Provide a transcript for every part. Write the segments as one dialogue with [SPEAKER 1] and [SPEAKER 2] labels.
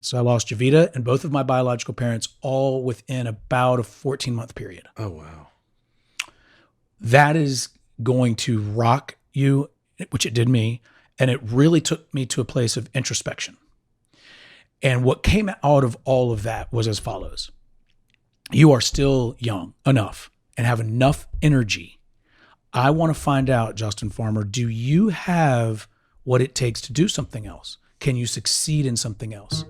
[SPEAKER 1] So I lost Javita and both of my biological parents all within about a 14-month period.
[SPEAKER 2] Oh, wow.
[SPEAKER 1] That is going to rock you, which it did me. And it really took me to a place of introspection. And what came out of all of that was as follows. You are still young enough and have enough energy. I want to find out, Justin Farmer, do you have what it takes to do something else? Can you succeed in something else?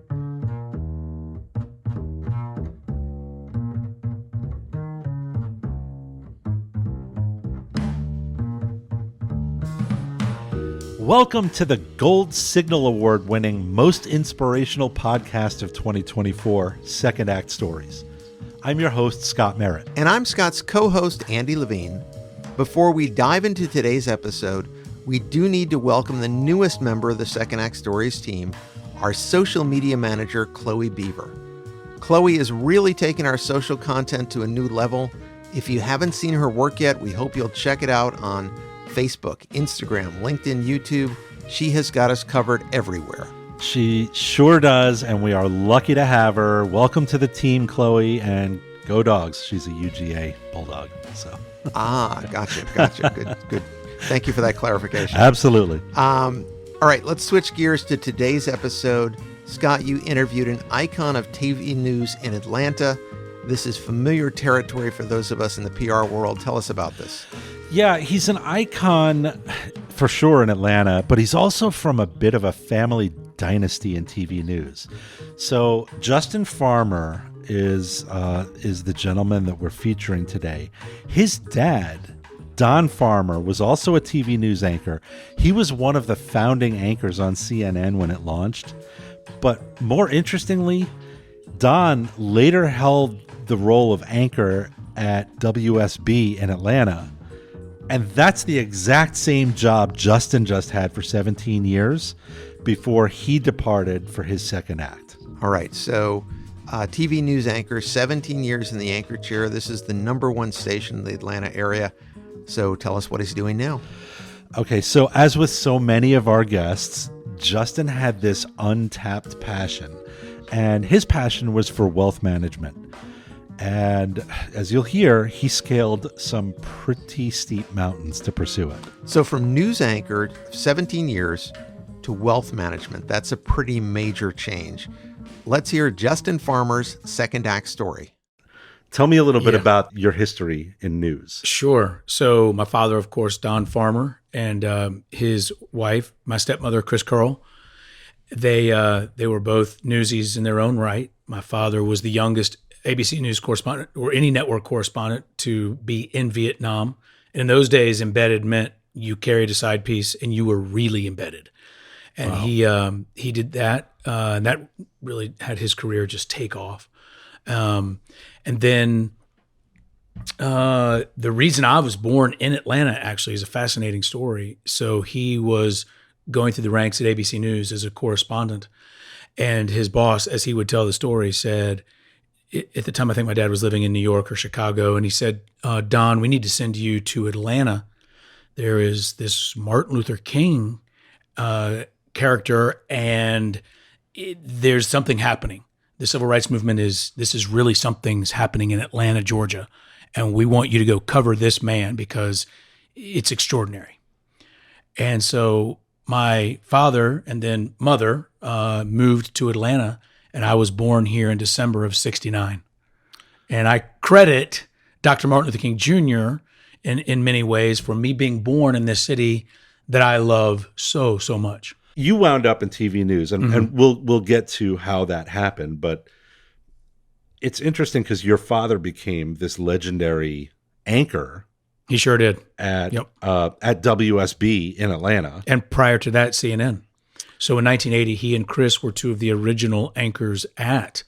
[SPEAKER 2] Welcome to the Gold Signal Award-winning Most Inspirational Podcast of 2024, Second Act Stories. I'm your host, Scott Merritt.
[SPEAKER 3] And I'm Scott's co-host, Andy Levine. Before we dive into today's episode, we do need to welcome the newest member of the Second Act Stories team, our social media manager, Chloe Beaver. Chloe is really taking our social content to a new level. If you haven't seen her work yet, we hope you'll check it out on Facebook, Instagram, LinkedIn, YouTube. She has got us covered everywhere.
[SPEAKER 2] She sure does, and we are lucky to have her. Welcome to the team, Chloe, and go dogs. She's a UGA Bulldog. So.
[SPEAKER 3] Gotcha. Good. Thank you for that clarification.
[SPEAKER 2] Absolutely.
[SPEAKER 3] All right, let's switch gears to today's episode. Scott, you interviewed an icon of TV news in Atlanta. This is familiar territory for those of us in the PR world. Tell us about this.
[SPEAKER 2] Yeah, he's an icon for sure in Atlanta, but he's also from a bit of a family dynasty in TV news. So Justin Farmer is the gentleman that we're featuring today. His dad, Don Farmer, was also a TV news anchor. He was one of the founding anchors on CNN when it launched. But more interestingly, Don later held the role of anchor at WSB in Atlanta. And that's the exact same job Justin just had for 17 years before he departed for his second act.
[SPEAKER 3] All right, so TV news anchor, 17 years in the anchor chair. This is the number one station in the Atlanta area. So tell us what he's doing now.
[SPEAKER 2] Okay, so as with so many of our guests, Justin had this untapped passion, and his passion was for wealth management. And as you'll hear, he scaled some pretty steep mountains to pursue it.
[SPEAKER 3] So from news anchor, 17 years, to wealth management, that's a pretty major change. Let's hear Justin Farmer's second act story.
[SPEAKER 2] Tell me a little bit about your history in news.
[SPEAKER 1] Sure. So my father, of course, Don Farmer, and his wife, my stepmother, Chris Curl, they were both newsies in their own right. My father was the youngest ABC News correspondent or any network correspondent to be in Vietnam. And in those days, embedded meant you carried a side piece and you were really embedded. And wow. He did that, and that really had his career just take off. And then the reason I was born in Atlanta actually is a fascinating story. So he was going through the ranks at ABC News as a correspondent, and his boss, as he would tell the story, said, at the time, I think my dad was living in New York or Chicago, and he said, Don, we need to send you to Atlanta. There is this Martin Luther King character, and there's something happening. The civil rights movement this is really something's happening in Atlanta, Georgia, and we want you to go cover this man because it's extraordinary. And so my father and then mother moved to Atlanta, and I was born here in December of '69. And I credit Dr. Martin Luther King Jr. in many ways for me being born in this city that I love so much.
[SPEAKER 2] You wound up in TV news, and we'll get to how that happened. But it's interesting because your father became this legendary anchor.
[SPEAKER 1] He sure did.
[SPEAKER 2] At WSB in Atlanta.
[SPEAKER 1] And prior to that, CNN. So in 1980, he and Chris were two of the original anchors at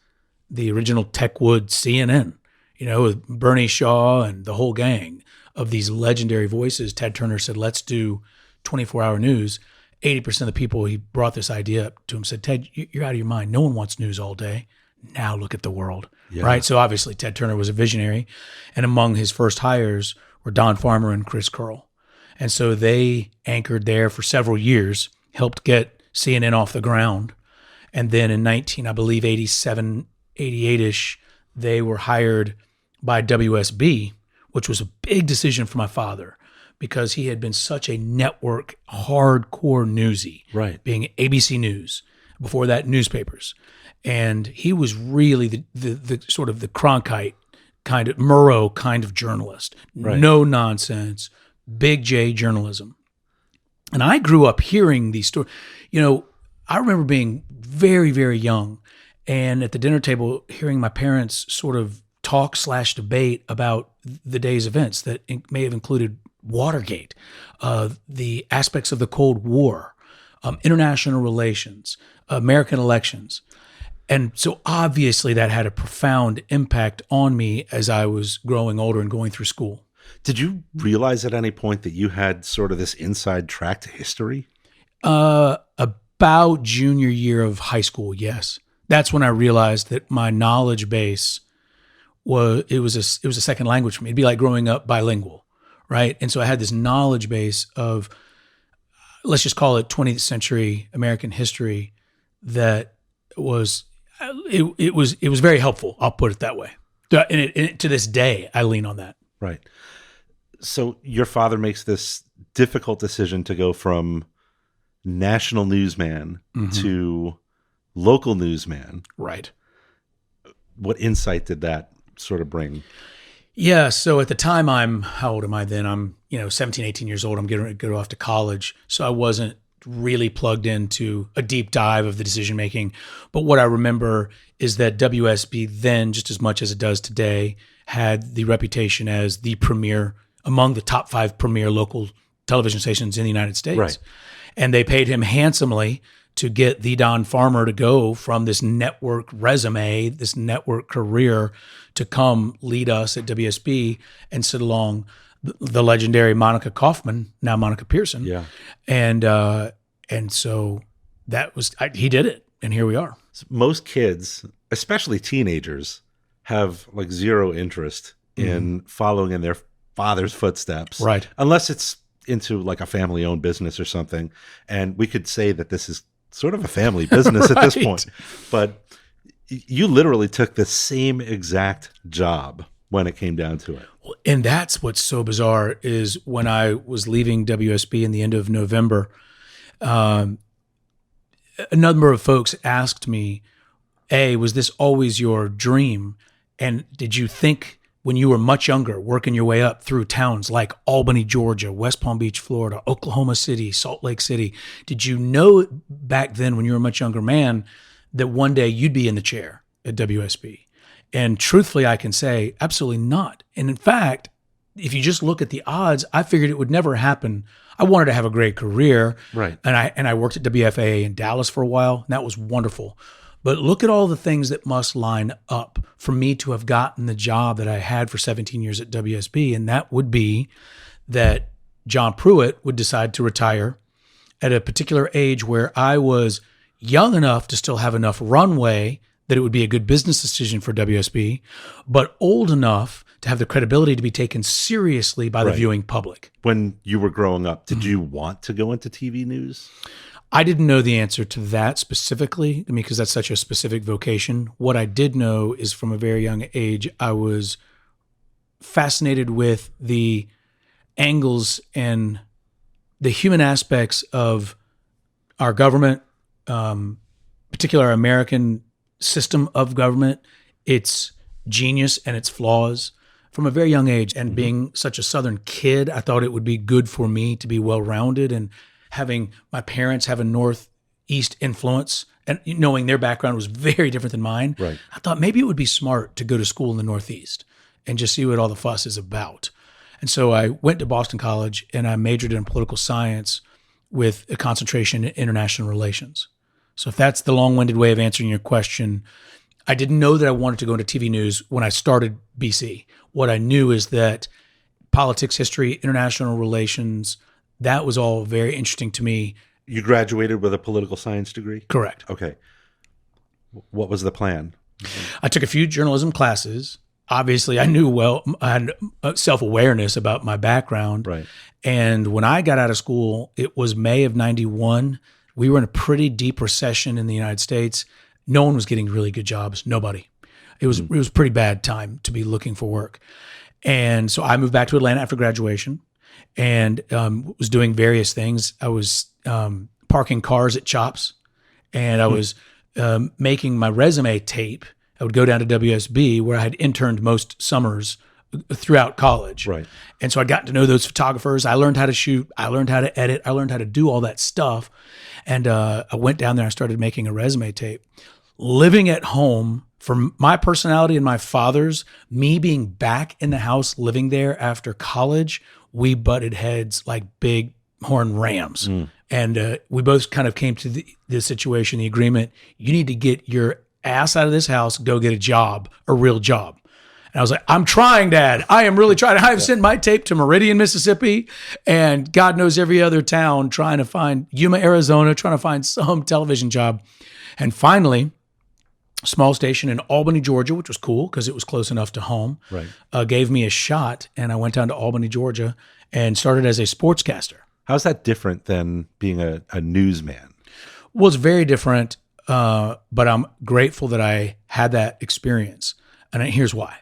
[SPEAKER 1] the original Techwood CNN, with Bernie Shaw and the whole gang of these legendary voices. Ted Turner said, let's do 24-hour news. 80% of the people he brought this idea up to him said, Ted, you're out of your mind. No one wants news all day. Now look at the world, right? So obviously Ted Turner was a visionary. And among his first hires were Don Farmer and Chris Curl. And so they anchored there for several years, helped get CNN off the ground. And then in 19, I believe 87, 88-ish, they were hired by WSB, which was a big decision for my father because he had been such a network, hardcore newsie,
[SPEAKER 2] Right.
[SPEAKER 1] being ABC News, before that newspapers. And he was really the sort of the Cronkite kind of, Murrow kind of journalist.
[SPEAKER 2] Right.
[SPEAKER 1] No nonsense, big J journalism. And I grew up hearing these stories. You know, I remember being very, very young and at the dinner table hearing my parents sort of talk / debate about the day's events that may have included Watergate, the aspects of the Cold War, international relations, American elections. And so obviously that had a profound impact on me as I was growing older and going through school.
[SPEAKER 2] Did you realize at any point that you had sort of this inside track to history?
[SPEAKER 1] About junior year of high school, yes. That's when I realized that my knowledge base was a second language for me. It'd be like growing up bilingual, right? And so I had this knowledge base of, let's just call it 20th century American history that was it was very helpful. I'll put it that way. And to this day, I lean on that.
[SPEAKER 2] Right. So your father makes this difficult decision to go from national newsman to local newsman.
[SPEAKER 1] Right.
[SPEAKER 2] What insight did that sort of bring?
[SPEAKER 1] Yeah. So at the time, how old am I then? I'm, 17, 18 years old. I'm getting ready to go off to college. So I wasn't really plugged into a deep dive of the decision making. But what I remember is that WSB then, just as much as it does today, had the reputation as the premier, among the top 5 premier local television stations in the United States.
[SPEAKER 2] Right.
[SPEAKER 1] And they paid him handsomely to get the Don Farmer to go from this network resume, this network career, to come lead us at WSB and sit along the legendary Monica Kaufman, now Monica Pearson.
[SPEAKER 2] Yeah.
[SPEAKER 1] And so that was, he did it. And here we are.
[SPEAKER 2] Most kids, especially teenagers, have like zero interest in following in their father's footsteps.
[SPEAKER 1] Right.
[SPEAKER 2] Unless it's into like a family owned business or something. And we could say that this is sort of a family business at this point. But you literally took the same exact job when it came down to it.
[SPEAKER 1] And that's what's so bizarre is when I was leaving WSB in the end of November, a number of folks asked me, A, was this always your dream? And did you think when you were much younger, working your way up through towns like Albany, Georgia, West Palm Beach, Florida, Oklahoma City, Salt Lake City, did you know back then when you were a much younger man that one day you'd be in the chair at WSB? And truthfully, I can say absolutely not. And in fact, if you just look at the odds, I figured it would never happen. I wanted to have a great career.
[SPEAKER 2] Right.
[SPEAKER 1] And I worked at WFAA in Dallas for a while, and that was wonderful. But look at all the things that must line up for me to have gotten the job that I had for 17 years at WSB. And that would be that John Pruitt would decide to retire at a particular age where I was young enough to still have enough runway that it would be a good business decision for WSB, but old enough to have the credibility to be taken seriously by the viewing public.
[SPEAKER 2] When you were growing up, did you want to go into TV news?
[SPEAKER 1] I didn't know the answer to that specifically, because that's such a specific vocation. What I did know is from a very young age, I was fascinated with the angles and the human aspects of our government, particularly our American system of government, its genius and its flaws from a very young age. And being such a Southern kid, I thought it would be good for me to be well-rounded, and having my parents have a Northeast influence and knowing their background was very different than mine.
[SPEAKER 2] Right.
[SPEAKER 1] I thought maybe it would be smart to go to school in the Northeast and just see what all the fuss is about. And so I went to Boston College and I majored in political science with a concentration in international relations. So if that's the long-winded way of answering your question, I didn't know that I wanted to go into TV news when I started BC. What I knew is that politics, history, international relations, that was all very interesting to me.
[SPEAKER 2] You graduated with a political science degree?
[SPEAKER 1] Correct.
[SPEAKER 2] Okay. What was the plan?
[SPEAKER 1] I took a few journalism classes. Obviously, I had self-awareness about my background.
[SPEAKER 2] Right.
[SPEAKER 1] And when I got out of school, it was May of 91. we were in a pretty deep recession in the United States. No one was getting really good jobs. Nobody. It was a pretty bad time to be looking for work. And so I moved back to Atlanta after graduation and was doing various things. I was parking cars at shops, and I was making my resume tape. I would go down to WSB where I had interned most summers throughout college.
[SPEAKER 2] Right.
[SPEAKER 1] And so I got to know those photographers. I learned how to shoot. I learned how to edit. I learned how to do all that stuff. And I went down there and I started making a resume tape. Living at home, for my personality and my father's, me being back in the house living there after college, we butted heads like big horn rams. And we both kind of came to the situation, the agreement, you need to get your ass out of this house, go get a job, a real job. And I was like, I'm trying, Dad. I am really trying. I've sent my tape to Meridian, Mississippi, and God knows every other town, trying to find Yuma, Arizona, trying to find some television job. And finally, a small station in Albany, Georgia, which was cool because it was close enough to home, gave me a shot. And I went down to Albany, Georgia, and started as a sportscaster.
[SPEAKER 2] How's that different than being a newsman?
[SPEAKER 1] Well, it's very different, but I'm grateful that I had that experience. And here's why.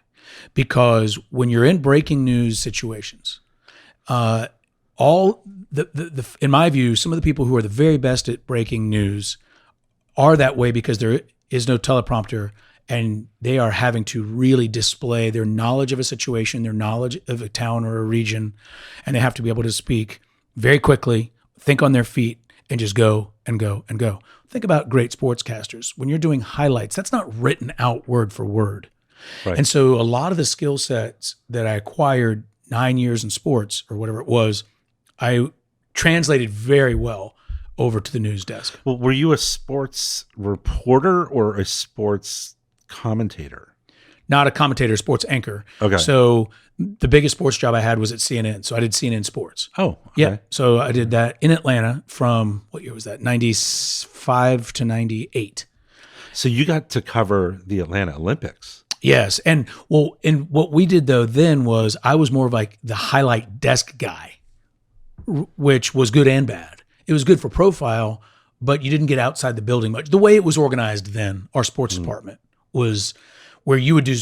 [SPEAKER 1] Because when you're in breaking news situations, in my view, some of the people who are the very best at breaking news are that way because there is no teleprompter, and they are having to really display their knowledge of a situation, their knowledge of a town or a region, and they have to be able to speak very quickly, think on their feet, and just go and go and go. Think about great sportscasters. When you're doing highlights, that's not written out word for word. Right. And so a lot of the skill sets that I acquired 9 years in sports or whatever it was, I translated very well over to the news desk.
[SPEAKER 2] Well, were you a sports reporter or a sports commentator?
[SPEAKER 1] Not a commentator, sports anchor.
[SPEAKER 2] Okay.
[SPEAKER 1] So the biggest sports job I had was at CNN. So I did CNN Sports.
[SPEAKER 2] Oh, okay.
[SPEAKER 1] Yeah. So I did that in Atlanta from, what year was that? 95 to 98.
[SPEAKER 2] So you got to cover the Atlanta Olympics.
[SPEAKER 1] Yes. And what we did though then was I was more of like the highlight desk guy, which was good and bad. It was good for profile, but you didn't get outside the building much. The way it was organized then, our sports department was where you would do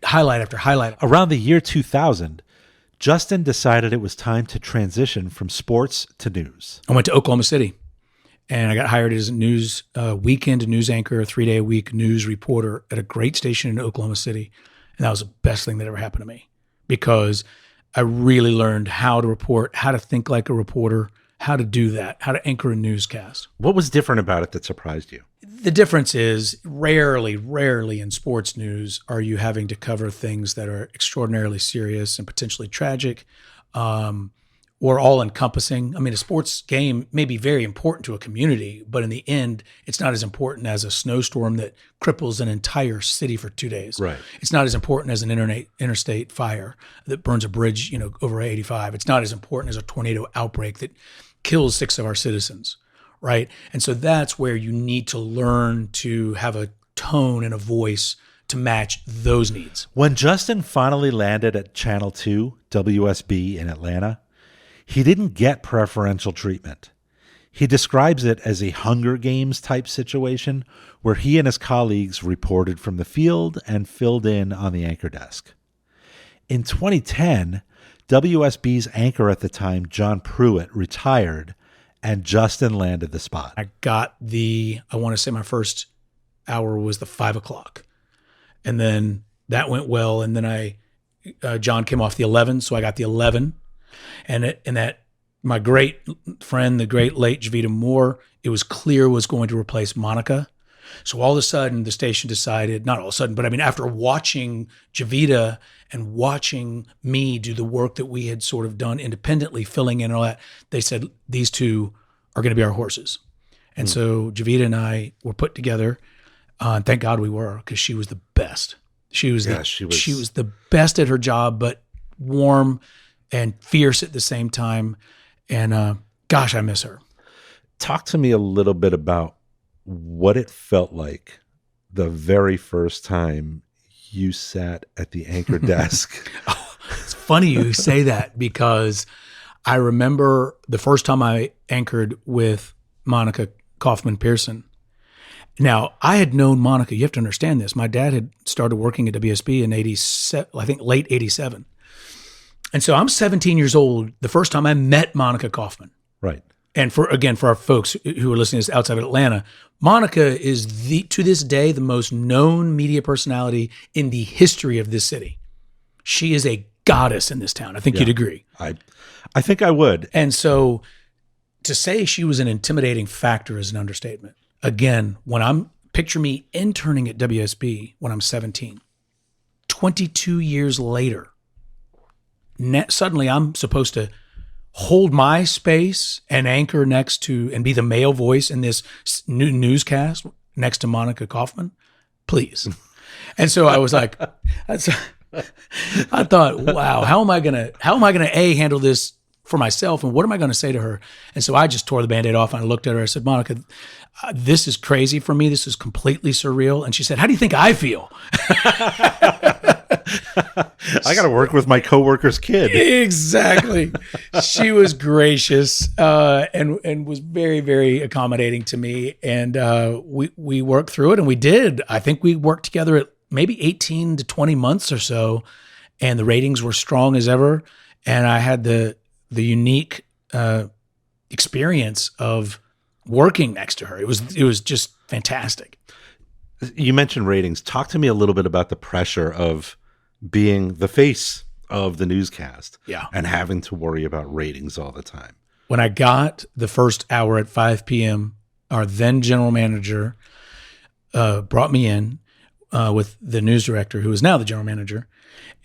[SPEAKER 1] highlight after highlight.
[SPEAKER 2] Around the year 2000, Justin decided it was time to transition from sports to news.
[SPEAKER 1] I went to Oklahoma City. And I got hired as a news weekend news anchor, a 3-day-a-week news reporter at a great station in Oklahoma City. And that was the best thing that ever happened to me because I really learned how to report, how to think like a reporter, how to do that, how to anchor a newscast.
[SPEAKER 2] What was different about it that surprised you?
[SPEAKER 1] The difference is rarely in sports news are you having to cover things that are extraordinarily serious and potentially tragic. Or all-encompassing. I mean, a sports game may be very important to a community, but in the end, it's not as important as a snowstorm that cripples an entire city for 2 days.
[SPEAKER 2] Right.
[SPEAKER 1] It's not as important as an interstate fire that burns a bridge, over 85. It's not as important as a tornado outbreak that kills 6 of our citizens, right? And so that's where you need to learn to have a tone and a voice to match those needs.
[SPEAKER 2] When Justin finally landed at Channel 2, WSB in Atlanta, he didn't get preferential treatment. He describes it as a Hunger Games type situation where he and his colleagues reported from the field and filled in on the anchor desk. In 2010, WSB's anchor at the time, John Pruitt, retired, and Justin landed the spot.
[SPEAKER 1] I got I want to say my first hour was the 5 o'clock. And then that went well. And then John came off the 11, so I got the 11. And that my great friend, the great late Javita Moore, it was clear was going to replace Monica. So all of a sudden the station decided, not all of a sudden, but I mean, after watching Javita and watching me do the work that we had sort of done independently, filling in and all that, they said, these two are going to be our horses. And so Javita and I were put together. And thank God we were, because she was the best. She was the best at her job, but warm and fierce at the same time. And gosh, I miss her.
[SPEAKER 2] Talk to me a little bit about what it felt like the very first time you sat at the anchor desk.
[SPEAKER 1] Oh, it's funny you say that because I remember the first time I anchored with Monica Kaufman Pearson. Now, I had known Monica. You have to understand this. My dad had started working at WSB in 87, I think late 87. And so I'm 17 years old the first time I met Monica Kaufman.
[SPEAKER 2] Right.
[SPEAKER 1] And for our folks who are listening to this outside of Atlanta, Monica is to this day the most known media personality in the history of this city. She is a goddess in this town. I think you'd agree.
[SPEAKER 2] I think I would.
[SPEAKER 1] And so to say she was an intimidating factor is an understatement. Again, picture me interning at WSB when I'm 17. 22 years later, suddenly I'm supposed to hold my space and anchor next to and be the male voice in this new newscast next to Monica Kaufman. Please. And so I was like, I thought, wow, how am I gonna handle this for myself, and what am I going to say to her? And so I just tore the Band-Aid off and I looked at her. I said, Monica, this is crazy for me. This is completely surreal. And she said, how do you think I feel?
[SPEAKER 2] I got to work with my coworker's kid.
[SPEAKER 1] Exactly. She was gracious and was very, very accommodating to me. And we worked through it, and we did. I think we worked together at maybe 18 to 20 months or so, and the ratings were strong as ever. And I had the unique experience of working next to her. It was just fantastic.
[SPEAKER 2] You mentioned ratings. Talk to me a little bit about the pressure of being the face of the newscast, and having to worry about ratings all the time.
[SPEAKER 1] When I got the first hour at 5 p.m., our then general manager brought me in with the news director, who is now the general manager,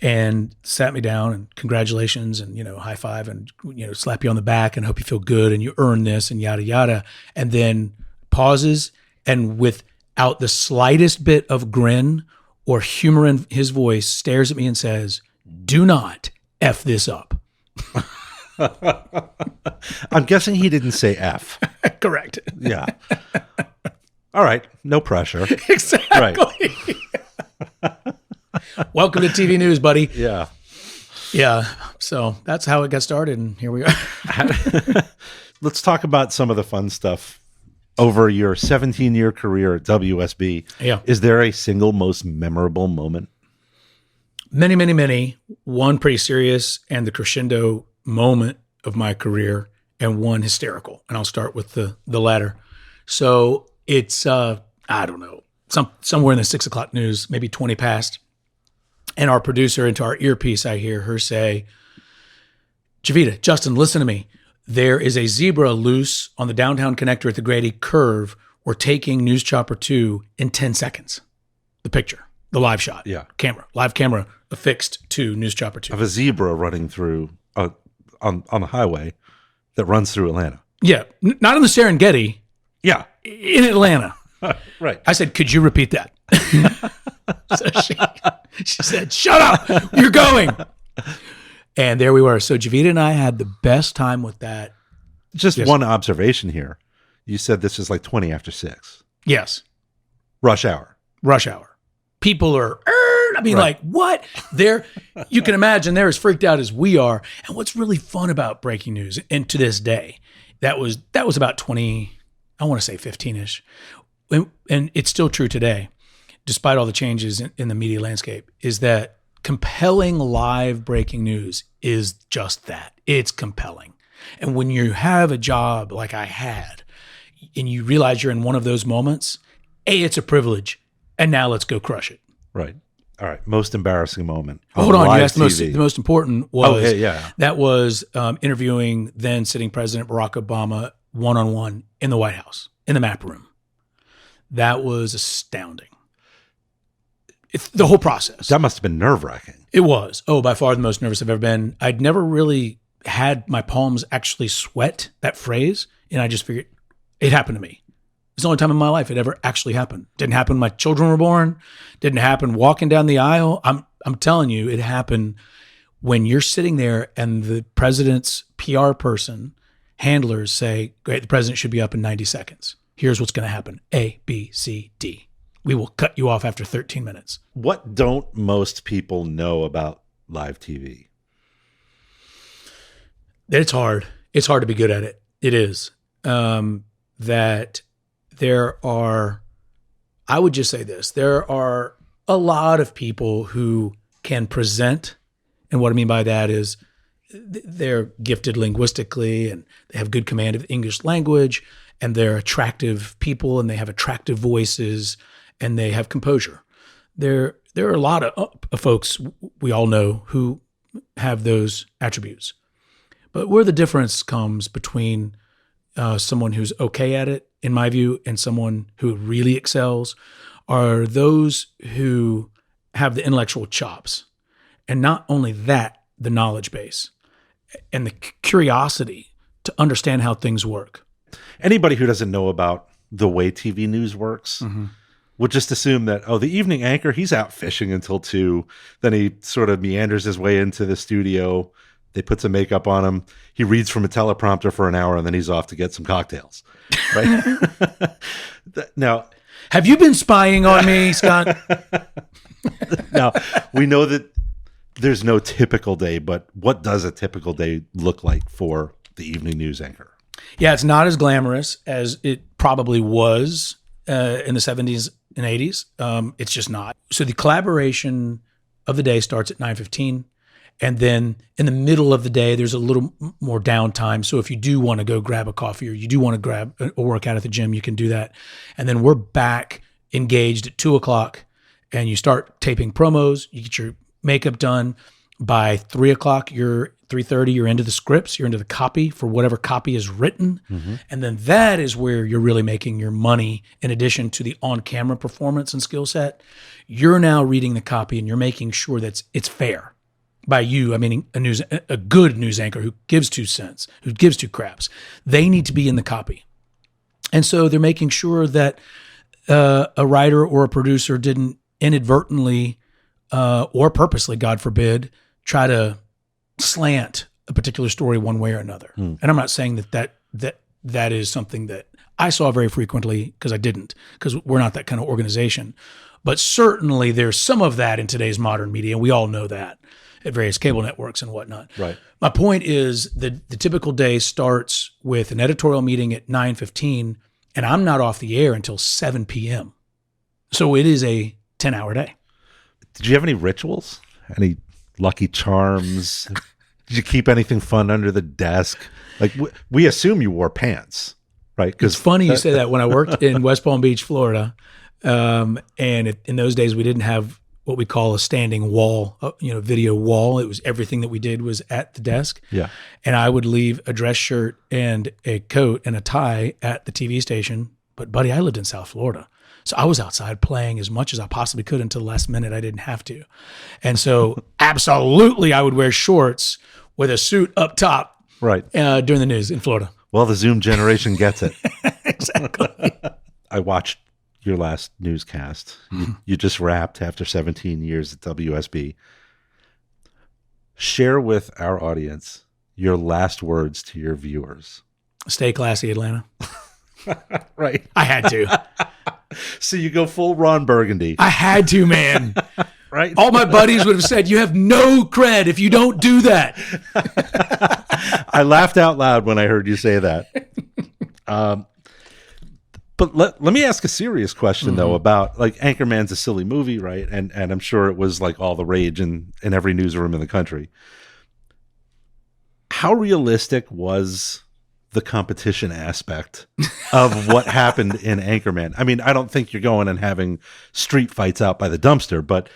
[SPEAKER 1] and sat me down and congratulations and, high five and, slap you on the back and hope you feel good and you earn this and yada, yada. And then pauses and without the slightest bit of grin or humor in his voice stares at me and says, do not F this up.
[SPEAKER 2] I'm guessing he didn't say F.
[SPEAKER 1] Correct.
[SPEAKER 2] Yeah. All right. No pressure.
[SPEAKER 1] Exactly. Right. Welcome to TV news, buddy.
[SPEAKER 2] Yeah.
[SPEAKER 1] Yeah. So that's how it got started, and here we are.
[SPEAKER 2] Let's talk about some of the fun stuff over your 17-year career at WSB.
[SPEAKER 1] Yeah.
[SPEAKER 2] Is there a single most memorable moment?
[SPEAKER 1] Many, many, many. One pretty serious and the crescendo moment of my career, and one hysterical. And I'll start with the latter. So it's, I don't know, somewhere in the 6 o'clock news, maybe 20 past. And our producer, into our earpiece, I hear her say, Javita, Justin, listen to me. There is a zebra loose on the downtown connector at the Grady Curve. We're taking News Chopper 2 in 10 seconds. The picture, the live shot.
[SPEAKER 2] Yeah.
[SPEAKER 1] Live camera affixed to News Chopper 2.
[SPEAKER 2] Of a zebra running through on the highway that runs through Atlanta.
[SPEAKER 1] Yeah. Not in the Serengeti.
[SPEAKER 2] Yeah.
[SPEAKER 1] In Atlanta.
[SPEAKER 2] Right.
[SPEAKER 1] I said, could you repeat that? So she said, shut up, you're going. And there we were. So Javita and I had the best time with that.
[SPEAKER 2] Just one observation here. You said this is like 20 after 6.
[SPEAKER 1] Yes.
[SPEAKER 2] Rush hour.
[SPEAKER 1] People are, like, what? You can imagine they're as freaked out as we are. And what's really fun about breaking news, and to this day, that was about 20, I want to say 15-ish. And it's still true today, despite all the changes in the media landscape, is that compelling live breaking news is just that. It's compelling. And when you have a job like I had, and you realize you're in one of those moments, it's a privilege. And now let's go crush it.
[SPEAKER 2] Right. All right. Most embarrassing moment.
[SPEAKER 1] Hold on. You asked the most important was,
[SPEAKER 2] yeah.
[SPEAKER 1] That was interviewing then sitting President Barack Obama one-on-one in the White House, in the map room. That was astounding. The whole process.
[SPEAKER 2] That must have been nerve-wracking.
[SPEAKER 1] It was. Oh, by far the most nervous I've ever been. I'd never really had my palms actually sweat, that phrase, and I just figured it happened to me. It's the only time in my life it ever actually happened. Didn't happen when my children were born. Didn't happen walking down the aisle. I'm telling you, it happened when you're sitting there and the president's PR person, handlers say, great, the president should be up in 90 seconds. Here's what's going to happen. A, B, C, D. We will cut you off after 13 minutes.
[SPEAKER 2] What don't most people know about live TV?
[SPEAKER 1] It's hard. It's hard to be good at it. It is. That I would just say this, there are a lot of people who can present. And what I mean by that is they're gifted linguistically and they have good command of the English language and they're attractive people and they have attractive voices and they have composure. There are a lot of folks we all know who have those attributes. But where the difference comes between someone who's okay at it, in my view, and someone who really excels are those who have the intellectual chops. And not only that, the knowledge base and the curiosity to understand how things work.
[SPEAKER 2] Anybody who doesn't know about the way TV news works would just assume that, the evening anchor, he's out fishing until 2. Then he sort of meanders his way into the studio. They put some makeup on him. He reads from a teleprompter for an hour, and then he's off to get some cocktails. Right? Now,
[SPEAKER 1] have you been spying on me, Scott?
[SPEAKER 2] Now, we know that there's no typical day, but what does a typical day look like for the evening news anchor?
[SPEAKER 1] Yeah, it's not as glamorous as it probably was in the 70s and 80s. It's just not. So the collaboration of the day starts at 9:15. And then in the middle of the day, there's a little more downtime. So if you do want to go grab a coffee or you do want to grab a workout at the gym, you can do that. And then we're back engaged at 2:00 and you start taping promos. You get your makeup done. By 3:00, 3:30, you're into the scripts, you're into the copy for whatever copy is written. And then that is where you're really making your money in addition to the on-camera performance and skill set. You're now reading the copy and you're making sure that it's fair. By you, I mean a good news anchor who gives 2 cents, who gives 2 craps. They need to be in the copy. And so they're making sure that a writer or a producer didn't inadvertently or purposely, God forbid, try to slant a particular story one way or another. And I'm not saying that is something that I saw very frequently because I didn't, because we're not that kind of organization. But certainly there's some of that in today's modern media, and we all know that at various cable networks and whatnot.
[SPEAKER 2] Right.
[SPEAKER 1] My point is the typical day starts with an editorial meeting at 9:15, and I'm not off the air until 7 p.m. So it is a 10-hour day.
[SPEAKER 2] Did you have any rituals? Any lucky charms? Did you keep anything fun under the desk? Like we assume you wore pants, right?
[SPEAKER 1] It's funny you say that. When I worked in West Palm Beach, Florida, and in those days we didn't have what we call a standing wall, video wall. It was everything that we did was at the desk.
[SPEAKER 2] Yeah.
[SPEAKER 1] And I would leave a dress shirt and a coat and a tie at the TV station. But buddy, I lived in South Florida. So I was outside playing as much as I possibly could until the last minute I didn't have to. And so absolutely I would wear shorts with a suit up top during the news in Florida.
[SPEAKER 2] Well, the Zoom generation gets it.
[SPEAKER 1] Exactly.
[SPEAKER 2] I watched your last newscast. You just wrapped after 17 years at WSB. Share with our audience your last words to your viewers.
[SPEAKER 1] Stay classy, Atlanta.
[SPEAKER 2] Right.
[SPEAKER 1] I had to.
[SPEAKER 2] So you go full Ron Burgundy.
[SPEAKER 1] I had to, man.
[SPEAKER 2] Right.
[SPEAKER 1] All my buddies would have said, you have no cred if you don't do that.
[SPEAKER 2] I laughed out loud when I heard you say that. But let me ask a serious question, though, about, like, Anchorman's a silly movie, right? And I'm sure it was, like, all the rage in every newsroom in the country. How realistic was the competition aspect of what happened in Anchorman? I mean, I don't think you're going and having street fights out by the dumpster, but,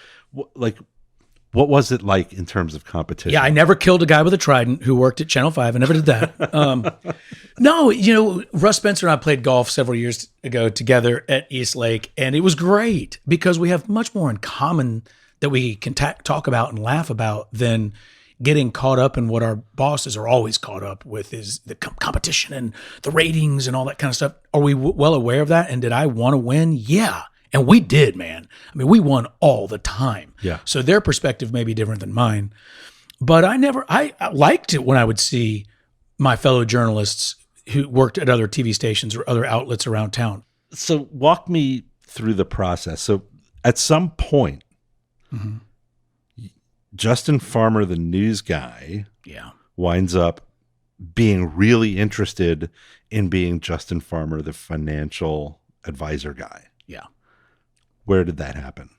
[SPEAKER 2] what was it like in terms of competition?
[SPEAKER 1] Yeah, I never killed a guy with a trident who worked at Channel 5. I never did that. No, Russ Spencer and I played golf several years ago together at East Lake, and it was great because we have much more in common that we can talk about and laugh about than getting caught up in what our bosses are always caught up with, is the competition and the ratings and all that kind of stuff. Are we well aware of that? And did I want to win? Yeah. And we did, man. I mean, we won all the time.
[SPEAKER 2] Yeah.
[SPEAKER 1] So their perspective may be different than mine. But I liked it when I would see my fellow journalists who worked at other TV stations or other outlets around town.
[SPEAKER 2] So walk me through the process. So at some point, Justin Farmer, the news guy, winds up being really interested in being Justin Farmer, the financial advisor guy.
[SPEAKER 1] Yeah.
[SPEAKER 2] Where did that happen?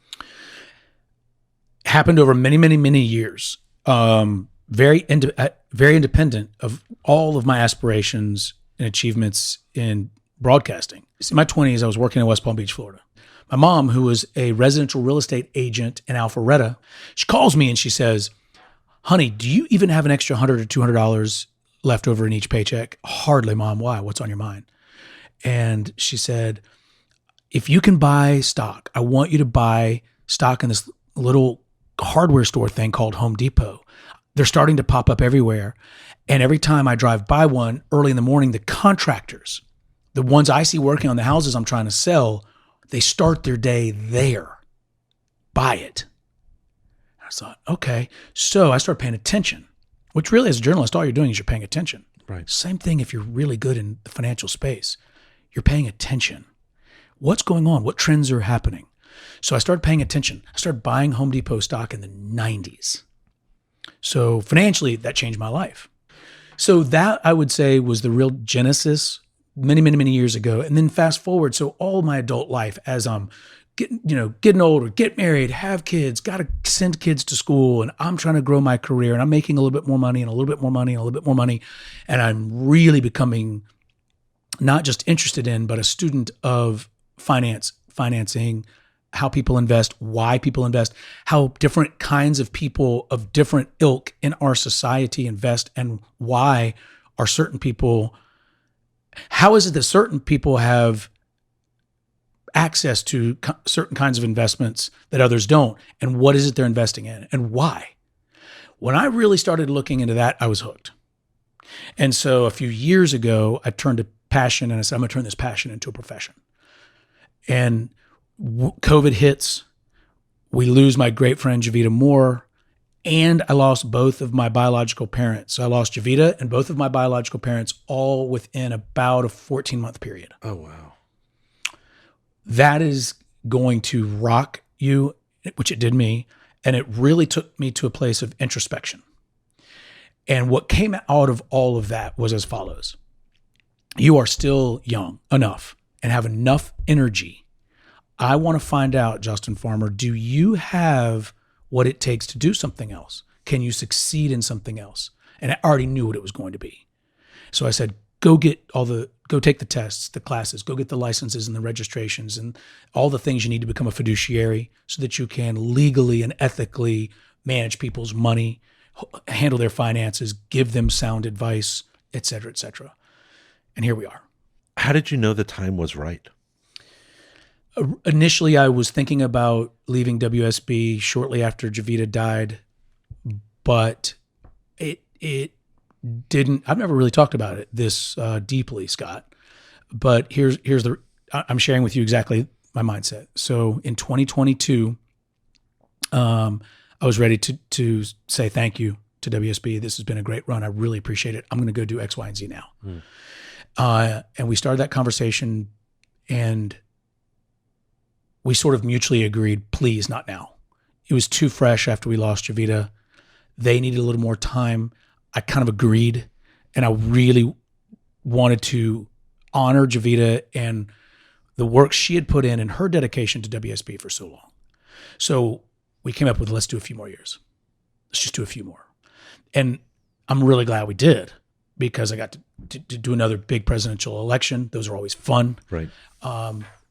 [SPEAKER 1] Happened over many, many, many years. Very independent of all of my aspirations and achievements in broadcasting. In my 20s, I was working in West Palm Beach, Florida. My mom, who was a residential real estate agent in Alpharetta, she calls me and she says, "Honey, do you even have an extra $100 or $200 left over in each paycheck?" "Hardly, Mom. Why? What's on your mind?" And she said, "If you can buy stock, I want you to buy stock in this little hardware store thing called Home Depot. They're starting to pop up everywhere. And every time I drive by one early in the morning, the contractors, the ones I see working on the houses I'm trying to sell, they start their day there. Buy it." I thought, okay. So I started paying attention, which really, as a journalist, all you're doing is you're paying attention.
[SPEAKER 2] Right.
[SPEAKER 1] Same thing if you're really good in the financial space. You're paying attention. What's going on? What trends are happening? So I started paying attention. I started buying Home Depot stock in the 90s. So financially, that changed my life. So that, I would say, was the real genesis many, many, many years ago. And then fast forward, so all my adult life, as I'm getting older, get married, have kids, got to send kids to school, and I'm trying to grow my career, and I'm making a little bit more money and a little bit more money and a little bit more money. And I'm really becoming not just interested in, but a student of financing, how people invest, why people invest, how different kinds of people of different ilk in our society invest, and why are certain people, how is it that certain people have access to certain kinds of investments that others don't, and what is it they're investing in and why? When I really started looking into that, I was hooked. And so a few years ago, I turned to passion and I said, I'm going to turn this passion into a profession. And COVID hits, we lose my great friend Javita Moore, and I lost both of my biological parents. So I lost Javita and both of my biological parents all within about a 14-month period.
[SPEAKER 2] Oh, wow.
[SPEAKER 1] That is going to rock you, which it did me, and it really took me to a place of introspection. And what came out of all of that was as follows. You are still young enough and have enough energy. I want to find out, Justin Farmer, do you have what it takes to do something else? Can you succeed in something else? And I already knew what it was going to be. So I said, go take the tests, the classes, go get the licenses and the registrations and all the things you need to become a fiduciary so that you can legally and ethically manage people's money, handle their finances, give them sound advice, et cetera, et cetera. And here we are.
[SPEAKER 2] How did you know the time was right?
[SPEAKER 1] Initially, I was thinking about leaving WSB shortly after Javita died, but it didn't. I've never really talked about it this deeply, Scott. But I'm sharing with you exactly my mindset. So in 2022, I was ready to say thank you to WSB. This has been a great run. I really appreciate it. I'm going to go do X, Y, and Z now. And we started that conversation, and we sort of mutually agreed, please, not now. It was too fresh after we lost Javita. They needed a little more time. I kind of agreed, and I really wanted to honor Javita and the work she had put in and her dedication to WSB for so long. So we came up with, let's do a few more years. Let's just do a few more. And I'm really glad we did, because I got to do another big presidential election. Those are always fun.
[SPEAKER 2] Right.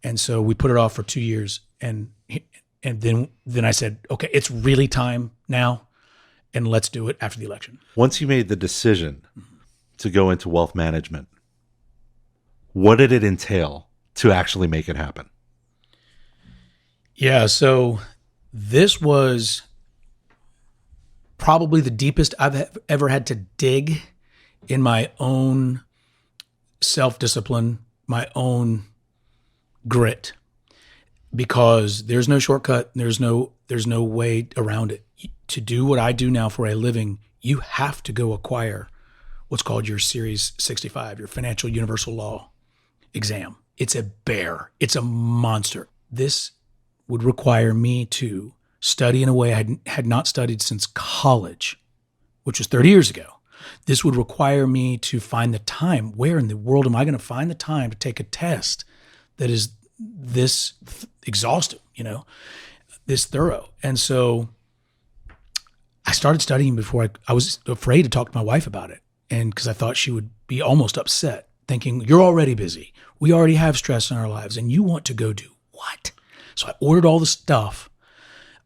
[SPEAKER 1] And so we put it off for 2 years, and then I said, okay, it's really time now, and let's do it after the election.
[SPEAKER 2] Once you made the decision to go into wealth management, what did it entail to actually make it happen?
[SPEAKER 1] Yeah, so this was probably the deepest I've ever had to dig in my own self-discipline, my own grit, because there's no shortcut. There's no way around it. To do what I do now for a living, you have to go acquire what's called your Series 65, your Financial Universal Law exam. It's a bear. It's a monster. This would require me to study in a way I had not studied since college, which was 30 years ago. This would require me to find the time. Where in the world am I going to find the time to take a test that is this exhaustive, this thorough. And so I started studying before I was afraid to talk to my wife about it. And because I thought she would be almost upset, thinking, you're already busy. We already have stress in our lives and you want to go do what? So I ordered all the stuff,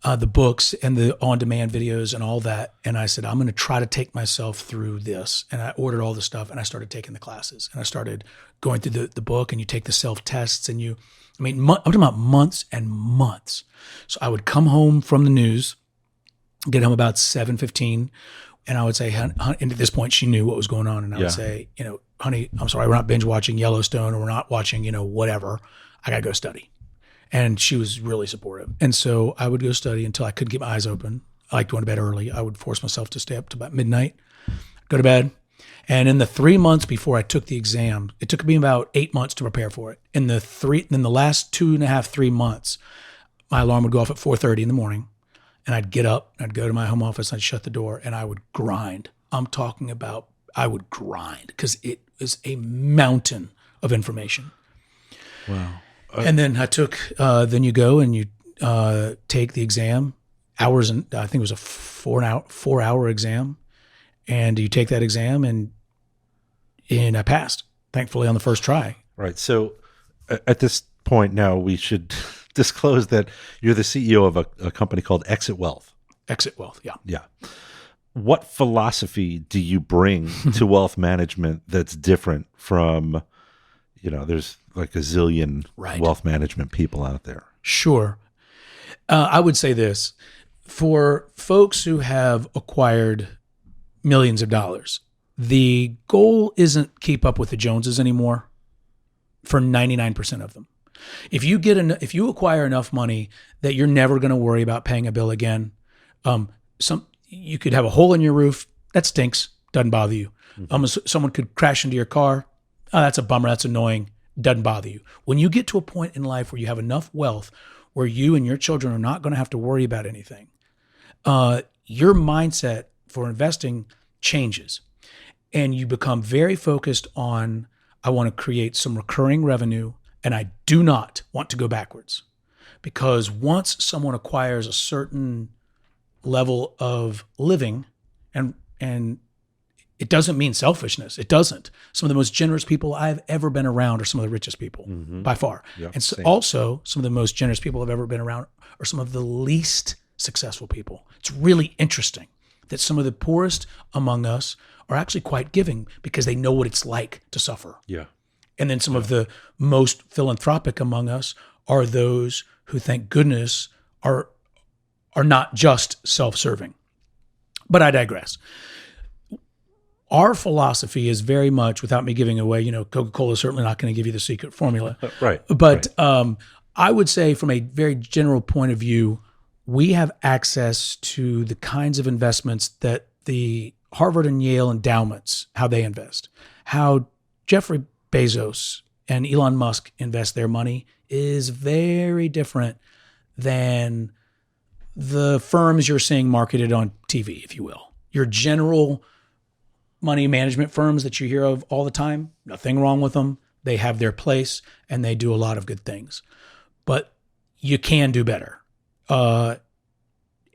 [SPEAKER 1] the books and the on-demand videos and all that. And I said, I'm going to try to take myself through this. And I ordered all the stuff and I started taking the classes and I started going through the book, and you take the self-tests and I'm talking about months and months. So I would come home from the news, get home about 7:15, and I would say, and at this point she knew what was going on. And I would say, honey, I'm sorry, we're not binge watching Yellowstone or we're not watching, whatever. I got to go study. And she was really supportive. And so I would go study until I couldn't get my eyes open. I like going to bed early. I would force myself to stay up to about midnight, go to bed. And in the 3 months before I took the exam, it took me about 8 months to prepare for it. In the last 2.5, 3 months, my alarm would go off at 4:30 in the morning. And I'd get up, I'd go to my home office, I'd shut the door, and I would grind. I'm talking about I would grind because it was a mountain of information.
[SPEAKER 2] Wow.
[SPEAKER 1] And then I took, then you go and you take the exam, hours, and I think it was a 4-hour exam. And you take that exam and I passed, thankfully, on the first try.
[SPEAKER 2] Right. So at this point now, we should disclose that you're the CEO of a company called Exit Wealth.
[SPEAKER 1] Exit Wealth, yeah.
[SPEAKER 2] Yeah. What philosophy do you bring to wealth management that's different from, there's like a zillion wealth management people out there?
[SPEAKER 1] Sure. I would say this. For folks who have acquired millions of dollars, the goal isn't keep up with the Joneses anymore for 99% of them. If you acquire enough money that you're never going to worry about paying a bill again, you could have a hole in your roof that stinks, doesn't bother you. Someone could crash into your car. Oh, that's a bummer. That's annoying. Doesn't bother you. When you get to a point in life where you have enough wealth where you and your children are not going to have to worry about anything, your mindset for investing changes, and you become very focused on, I want to create some recurring revenue, and I do not want to go backwards. Because once someone acquires a certain level of living, and it doesn't mean selfishness. It doesn't. Some of the most generous people I've ever been around are some of the richest people by far. Yeah, and so also some of the most generous people I've ever been around are some of the least successful people. It's really interesting that some of the poorest among us are actually quite giving because they know what it's like to suffer.
[SPEAKER 2] Yeah.
[SPEAKER 1] And then some of the most philanthropic among us are those who, thank goodness, are not just self-serving. But I digress. Our philosophy is very much, without me giving away, Coca-Cola is certainly not going to give you the secret formula.
[SPEAKER 2] Right.
[SPEAKER 1] But I would say from a very general point of view, we have access to the kinds of investments that the Harvard and Yale endowments, how they invest, how Jeffrey Bezos and Elon Musk invest their money is very different than the firms you're seeing marketed on TV, if you will. Your general money management firms that you hear of all the time, nothing wrong with them. They have their place and they do a lot of good things. But you can do better.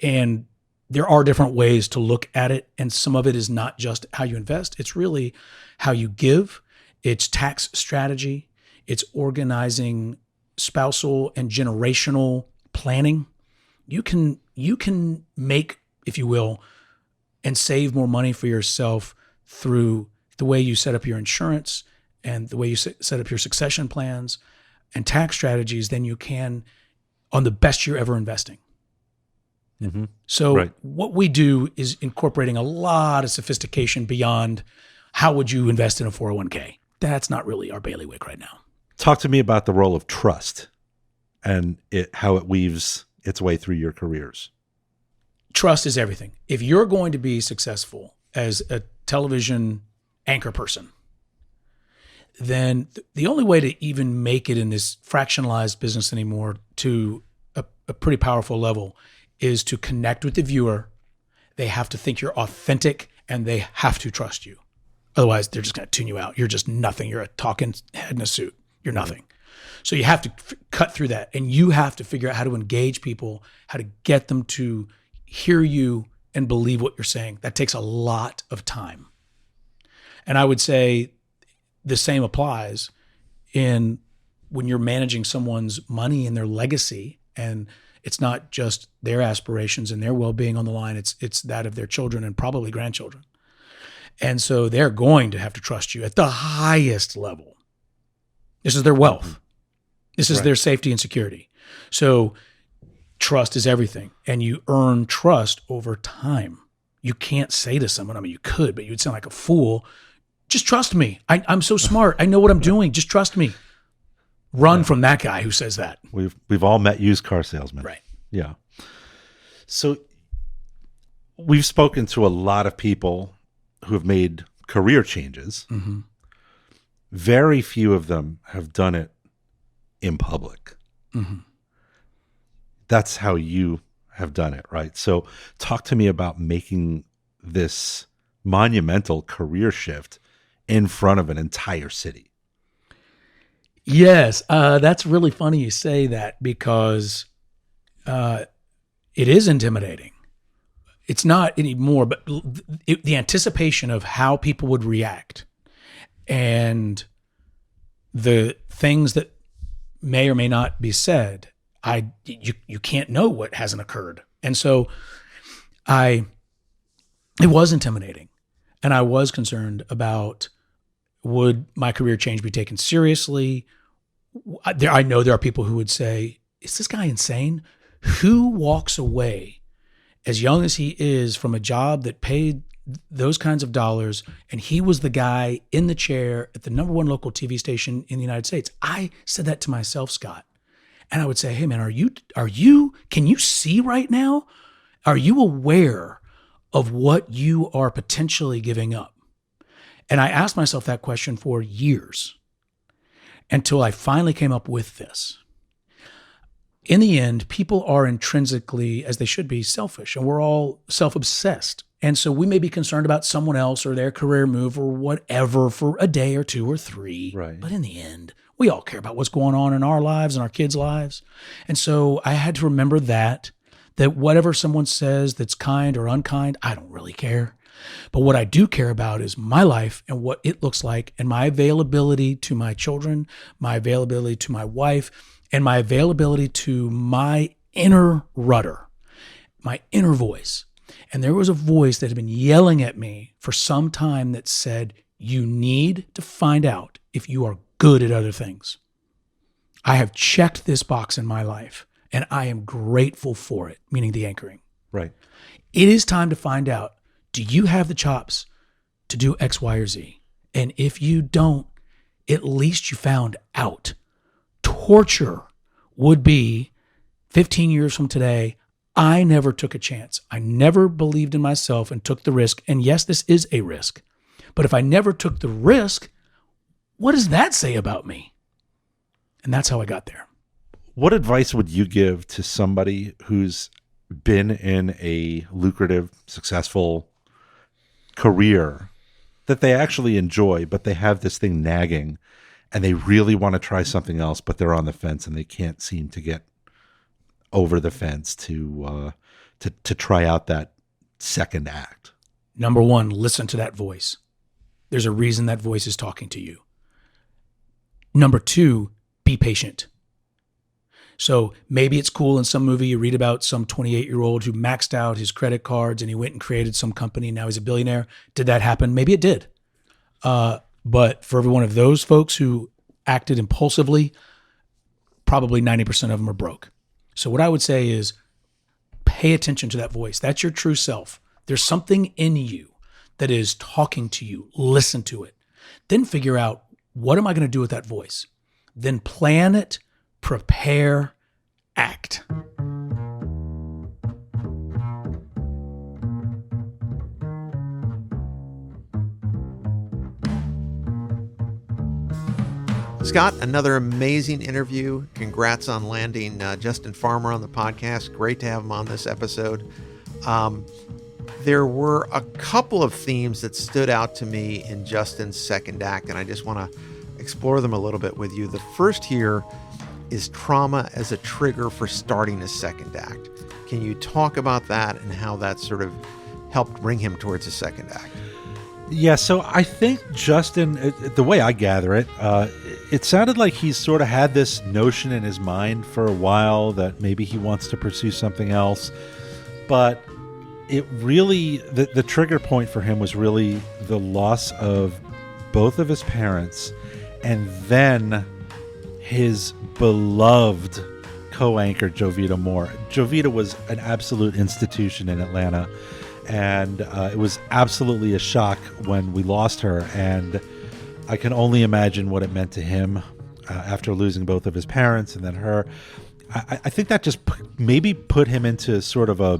[SPEAKER 1] And there are different ways to look at it. And some of it is not just how you invest. It's really how you give. It's tax strategy. It's organizing spousal and generational planning. You can make, if you will, and save more money for yourself through the way you set up your insurance and the way you set up your succession plans and tax strategies than you can on the best you're ever investing.
[SPEAKER 2] Mm-hmm.
[SPEAKER 1] So what we do is incorporating a lot of sophistication beyond how would you invest in a 401k. That's not really our bailiwick right now.
[SPEAKER 2] Talk to me about the role of trust and how it weaves its way through your careers.
[SPEAKER 1] Trust is everything. If you're going to be successful as a television anchor person, then the only way to even make it in this fractionalized business anymore to a pretty powerful level is to connect with the viewer. They have to think you're authentic and they have to trust you. Otherwise, they're just going to tune you out. You're just nothing. You're a talking head in a suit. You're nothing. So you have to cut through that, and you have to figure out how to engage people, how to get them to hear you and believe what you're saying. That takes a lot of time. And I would say the same applies in when you're managing someone's money and their legacy, and it's not just their aspirations and their well-being on the line, it's that of their children and probably grandchildren. And so they're going to have to trust you at the highest level. This is their wealth. This is their safety and security. So trust is everything, and you earn trust over time. You can't say to someone, I mean, you could, but you'd sound like a fool. Just trust me. I'm so smart. I know what I'm doing. Just trust me. Run from that guy who says that.
[SPEAKER 2] We've all met used car salesmen.
[SPEAKER 1] Right.
[SPEAKER 2] Yeah. So we've spoken to a lot of people who have made career changes.
[SPEAKER 1] Mm-hmm.
[SPEAKER 2] Very few of them have done it in public.
[SPEAKER 1] Mm-hmm.
[SPEAKER 2] That's how you have done it, right? So talk to me about making this monumental career shift in front of an entire city.
[SPEAKER 1] Yes, that's really funny you say that, because it is intimidating. It's not anymore, but the anticipation of how people would react and the things that may or may not be said, you can't know what hasn't occurred. And so it was intimidating, and I was concerned about, would my career change be taken seriously? I know there are people who would say, is this guy insane? Who walks away as young as he is from a job that paid those kinds of dollars, and he was the guy in the chair at the number one local TV station in the United States? I said that to myself, Scott. And I would say, hey man, can you see right now? Are you aware of what you are potentially giving up? And I asked myself that question for years until I finally came up with this. In the end, people are intrinsically, as they should be, selfish, and we're all self-obsessed. And so we may be concerned about someone else or their career move or whatever for a day or two or three.
[SPEAKER 2] Right.
[SPEAKER 1] But in the end, we all care about what's going on in our lives and our kids' lives. And so I had to remember that whatever someone says that's kind or unkind, I don't really care. But what I do care about is my life and what it looks like, and my availability to my children, my availability to my wife, and my availability to my inner rudder, my inner voice. And there was a voice that had been yelling at me for some time that said, you need to find out if you are good at other things. I have checked this box in my life, and I am grateful for it, meaning the anchoring.
[SPEAKER 2] Right.
[SPEAKER 1] It is time to find out, do you have the chops to do X, Y, or Z? And if you don't, at least you found out. Torture would be 15 years from today, I never took a chance. I never believed in myself and took the risk. And yes, this is a risk. But if I never took the risk, what does that say about me? And that's how I got there.
[SPEAKER 2] What advice would you give to somebody who's been in a lucrative, successful career that they actually enjoy, but they have this thing nagging and they really want to try something else, but they're on the fence and they can't seem to get over the fence to try out that second act?
[SPEAKER 1] Number one, listen to that voice. There's a reason that voice is talking to you. Number two, be patient. So maybe it's cool in some movie you read about some 28-year-old who maxed out his credit cards and he went and created some company and now he's a billionaire. Did that happen? Maybe it did. But for every one of those folks who acted impulsively, probably 90% of them are broke. So what I would say is pay attention to that voice. That's your true self. There's something in you that is talking to you. Listen to it. Then figure out, what am I going to do with that voice? Then plan it, prepare, act.
[SPEAKER 3] Scott, another amazing interview. Congrats on landing Justin Farmer on the podcast. Great to have him on this episode. There were a couple of themes that stood out to me in Justin's second act, and I just want to explore them a little bit with you. The first here is trauma as a trigger for starting a second act. Can you talk about that and how that sort of helped bring him towards a second act?
[SPEAKER 2] Yeah, so I think Justin, the way I gather it, it sounded like he's sort of had this notion in his mind for a while that maybe he wants to pursue something else. But it really, the trigger point for him was really the loss of both of his parents and then his beloved co-anchor, Jovita Moore. Jovita was an absolute institution in Atlanta. And it was absolutely a shock when we lost her. And I can only imagine what it meant to him after losing both of his parents and then her. I think that just maybe put him into sort of a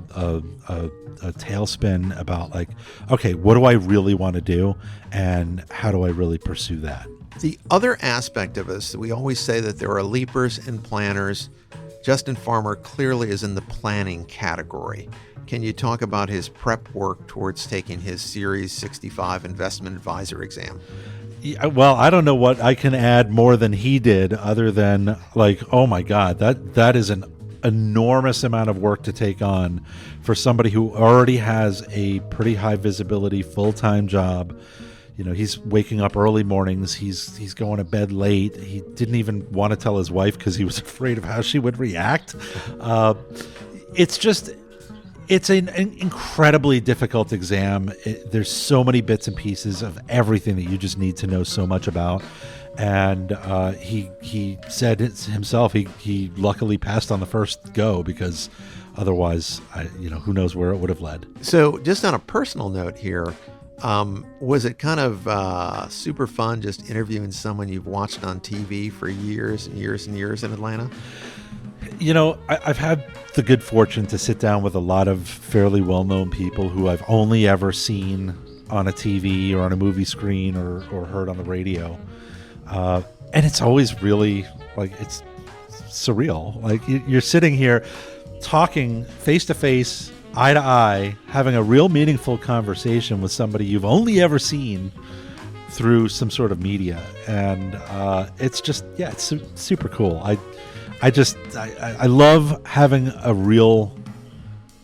[SPEAKER 2] tailspin about like, okay, what do I really want to do? And how do I really pursue that?
[SPEAKER 3] The other aspect of us, we always say that there are leapers and planners. Justin Farmer clearly is in the planning category. Can you talk about his prep work towards taking his Series 65 investment advisor exam?
[SPEAKER 2] Yeah, well, I don't know what I can add more than he did other than like, oh my God, that is an enormous amount of work to take on for somebody who already has a pretty high visibility full-time job. You know, he's waking up early mornings. He's going to bed late. He didn't even want to tell his wife because he was afraid of how she would react. It's an incredibly difficult exam. There's so many bits and pieces of everything that you just need to know so much about. And he said it himself, he luckily passed on the first go because otherwise, who knows where it would have led.
[SPEAKER 3] So just on a personal note here, was it kind of super fun just interviewing someone you've watched on TV for years and years and years in Atlanta?
[SPEAKER 2] You know, I've had the good fortune to sit down with a lot of fairly well-known people who I've only ever seen on a TV or on a movie screen or heard on the radio. And it's always really, like, it's surreal. Like, you're sitting here talking face-to-face, eye-to-eye, having a real meaningful conversation with somebody you've only ever seen through some sort of media. And it's just, yeah, it's super cool. I love having a real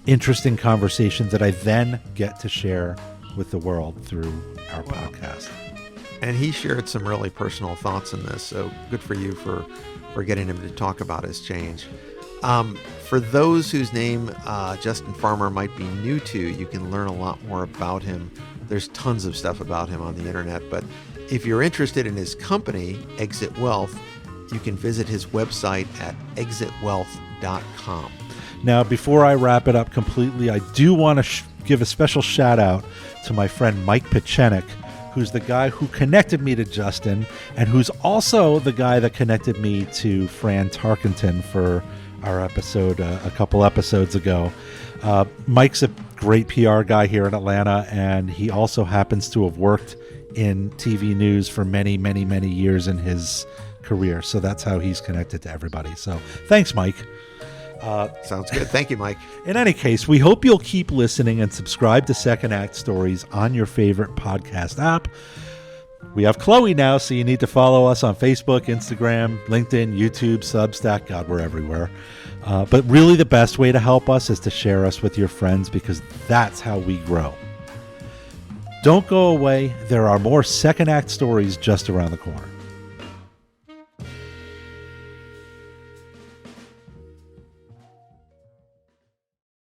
[SPEAKER 2] interesting conversation that I then get to share with the world through our podcast.
[SPEAKER 3] And he shared some really personal thoughts in this, so good for you for getting him to talk about his change. For those whose name Justin Farmer might be new to, you can learn a lot more about him. There's tons of stuff about him on the internet, but if you're interested in his company, Exit Wealth, you can visit his website at exitwealth.com.
[SPEAKER 2] Now, before I wrap it up completely, I do want to give a special shout out to my friend Mike Pechenik, who's the guy who connected me to Justin and who's also the guy that connected me to Fran Tarkenton for our episode a couple episodes ago. Mike's a great PR guy here in Atlanta, and he also happens to have worked in TV news for many, many, many years in his career. So that's how he's connected to everybody. So thanks, Mike.
[SPEAKER 3] Sounds good. Thank you, Mike.
[SPEAKER 2] In any case, we hope you'll keep listening and subscribe to Second Act Stories on your favorite podcast app. We have Chloe now, so you need to follow us on Facebook, Instagram, LinkedIn, YouTube, Substack. God, we're everywhere. But really the best way to help us is to share us with your friends, because that's how we grow. Don't go away. There are more Second Act Stories just around the corner.